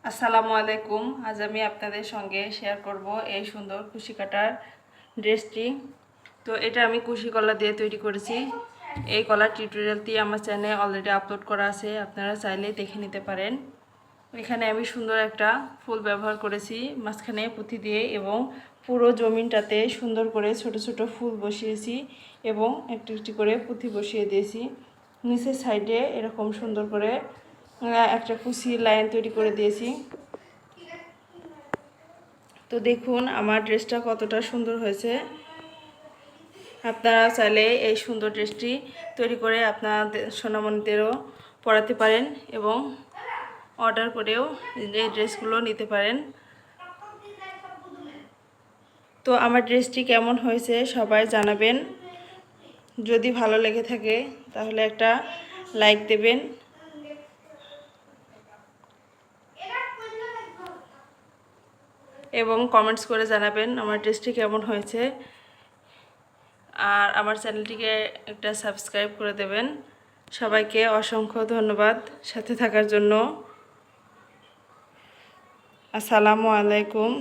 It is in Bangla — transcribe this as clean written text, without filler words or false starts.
আসসালামু আলাইকুম। আজ আমি আপনাদের সঙ্গে শেয়ার করব এই সুন্দর কুশি কাটার ড্রেসটি। তো এটা আমি কুশি কলা দিয়ে তৈরি করেছি। এই কলার টিউটোরিয়ালটি আমার চ্যানেলে অলরেডি আপলোড করা আছে, আপনারা চাইলে দেখে নিতে পারেন। এখানে আমি সুন্দর একটা ফুল ব্যবহার করেছি মাঝখানে পুঁতি দিয়ে, এবং পুরো জমিনটাতে সুন্দর করে ছোট ছোট ফুল বসিয়েছি এবং একটি একটি করে পুঁতি বসিয়ে দিয়েছি। নিচের সাইডে এরকম সুন্দর করে একটা কুশি লাইন তৈরি করে দিয়েছি। তো দেখুন আমার ড্রেসটা কতটা সুন্দর হয়েছে। আপনারা চাইলে এই সুন্দর ড্রেসটি তৈরি করে আপনাদের সোনামণিদেরও পরাতে পারেন এবং অর্ডার করেও এই ড্রেসগুলো নিতে পারেন। তো আমার ড্রেসটি কেমন হয়েছে সবাই জানাবেন। যদি ভালো লেগে থাকে তাহলে একটা লাইক দেবেন এবং কমেন্টস করে জানাবেন আমার ড্রেসটি কেমন হয়েছে। আর আমার চ্যানেলটিকে একটা সাবস্ক্রাইব করে দেবেন। সবাইকে অসংখ্য ধন্যবাদ সাথে থাকার জন্য। আসসালামু আলাইকুম।